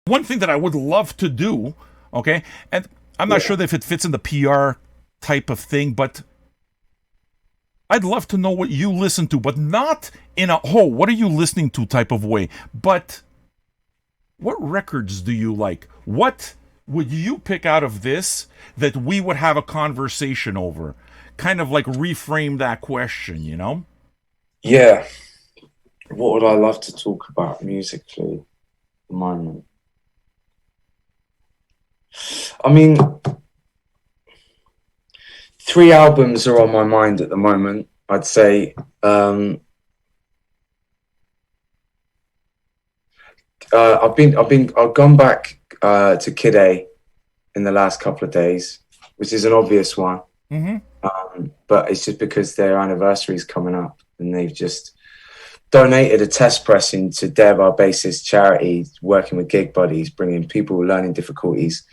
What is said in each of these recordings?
one thing that I would love to do, okay, and I'm not sure if it fits in the PR type of thing, but I'd love to know what you listen to, but not in a, oh, what are you listening to type of way, but what records do you like? What would you pick out of this that we would have a conversation over? Kind of like reframe that question, you know? Yeah. What would I love to talk about musically at the moment? I mean, three albums are on my mind at the moment. I'd say I've gone back to Kid A in the last couple of days, which is an obvious one. Mm-hmm. But it's just because their anniversary is coming up and they've just donated a test press into Deb, our bassist charity, working with Gig Buddies, bringing people with learning difficulties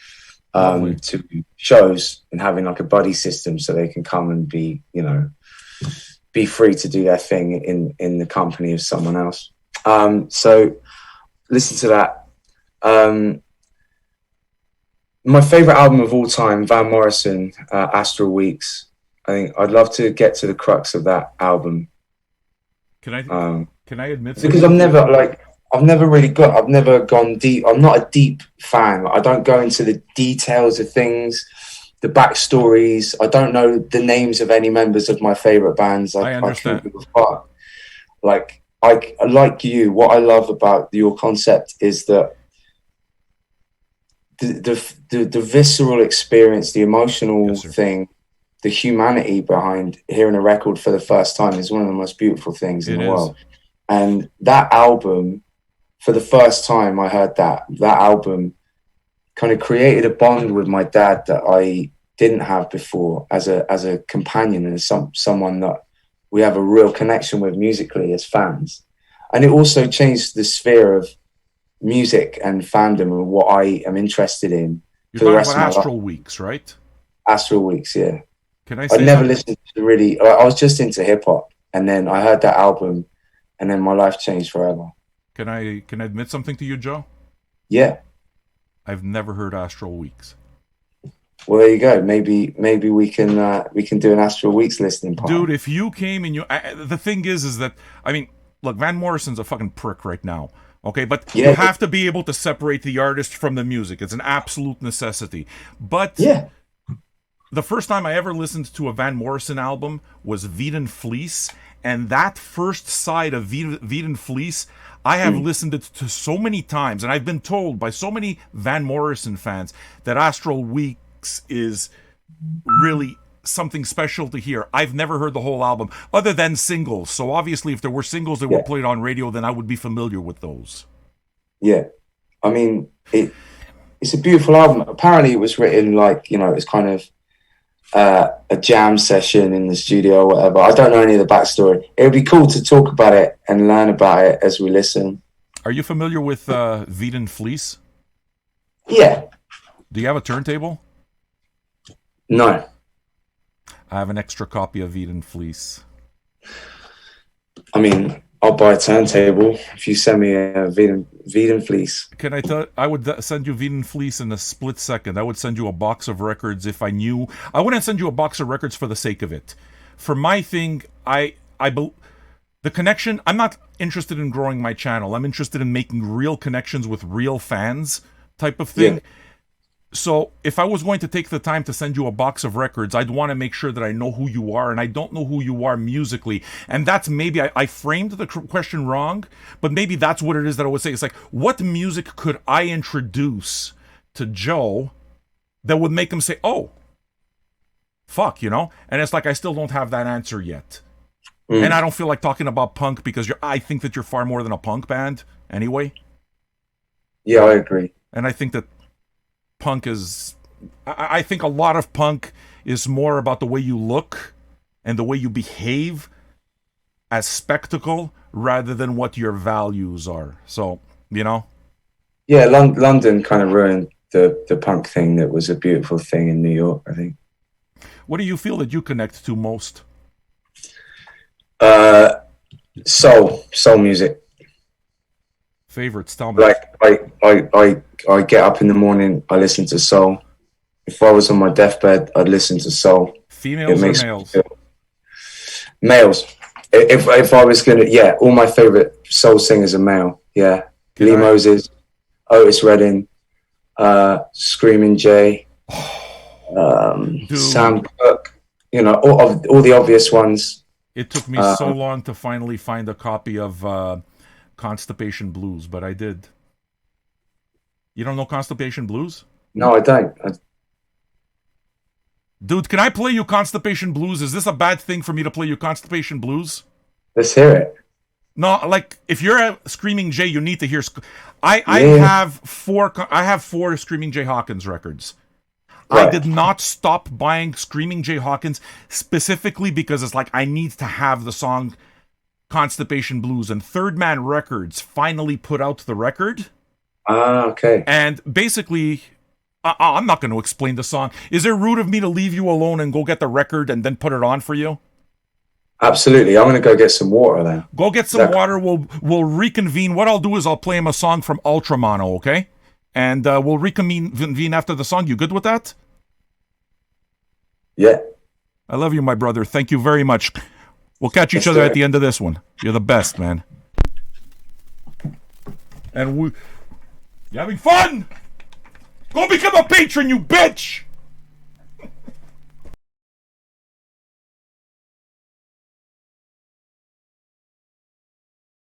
to shows and having like a buddy system so they can come and be, you know, be free to do their thing in the company of someone else. So listen to that. My favorite album of all time, Van Morrison, Astral Weeks. I think I'd love to get to the crux of that album. Can I admit because I've never gone deep. I'm not a deep fan. I don't go into the details of things, the backstories. I don't know the names of any members of my favorite bands. I understand. Like you, what I love about your concept is that the visceral experience, the emotional thing, the humanity behind hearing a record for the first time is one of the most beautiful things in the world. And that album, for the first time I heard that album kind of created a bond with my dad that I didn't have before as a companion and someone that we have a real connection with musically as fans. And it also changed the sphere of music and fandom and what I am interested in for the rest of my life. Astral Weeks, right? Astral Weeks, yeah. Can I say I never listened to really. I was just into hip hop, and then I heard that album, and then my life changed forever. Can I admit something to you, Joe? Yeah. I've never heard Astral Weeks. Well, there you go. Maybe we can do an Astral Weeks listening part. Dude, if you came and the thing is that, I mean, look, Van Morrison's a fucking prick right now. Okay, but you have to be able to separate the artist from the music. It's an absolute necessity. But the first time I ever listened to a Van Morrison album was Weed and Fleece, and that first side of Weed and Fleece, I have listened to so many times, and I've been told by so many Van Morrison fans that Astral Weeks is really something special to hear. I've never heard the whole album other than singles. So obviously if there were singles that were played on radio, then I would be familiar with those. Yeah. I mean, it's a beautiful album. Apparently it was written like, you know, it's kind of a jam session in the studio or whatever. I don't know any of the backstory. It would be cool to talk about it and learn about it as we listen. Are you familiar with Weed and Fleece? Yeah. Do you have a turntable? No. I have an extra copy of Weed and Fleece. I mean, I'll buy a turntable if you send me a Weed and Fleece. Can I tell? I would send you Weed and Fleece in a split second. I would send you a box of records if I knew. I wouldn't send you a box of records for the sake of it. For my thing, the connection. I'm not interested in growing my channel. I'm interested in making real connections with real fans, type of thing. Yeah. So if I was going to take the time to send you a box of records, I'd want to make sure that I know who you are, and I don't know who you are musically. And that's maybe, I framed the question wrong, but maybe that's what it is that I would say. It's like, what music could I introduce to Joe that would make him say, oh, fuck, you know? And it's like, I still don't have that answer yet. And I don't feel like talking about punk because I think that you're far more than a punk band anyway. Yeah, I agree. And I think that punk is, I think a lot of punk is more about the way you look and the way you behave as spectacle rather than what your values are. So, you know? Yeah, London kind of ruined the punk thing that was a beautiful thing in New York, I think. What do you feel that you connect to most? Soul music. Favorites, tell me. Like I get up in the morning, I listen to soul. If I was on my deathbed, I'd listen to soul. Females or males? Males. If I was gonna, yeah, all my favorite soul singers are male. Yeah, Lee Moses, Otis Redding, Screaming Jay, Sam Cooke. You know, all the obvious ones. It took me so long to finally find a copy of Constipation Blues, but I did. You don't know Constipation Blues? No, I don't. Dude, can I play you Constipation Blues? Is this a bad thing for me to play you Constipation Blues? Let's hear it. No, like if you're a Screaming Jay, you need to hear. I have four Screaming Jay Hawkins records. Right. I did not stop buying Screaming Jay Hawkins specifically because it's like I need to have the song Constipation Blues, and Third Man Records finally put out the record. Okay. And basically, I'm not going to explain the song. Is it rude of me to leave you alone and go get the record and then put it on for you? Absolutely. I'm going to go get some water then. Go get some water. We'll reconvene. What I'll do is I'll play him a song from Ultramono, okay? And we'll reconvene after the song. You good with that? Yeah. I love you, my brother. Thank you very much. We'll catch each other at the end of this one. You're the best, man. And you having fun? Go become a patron, you bitch!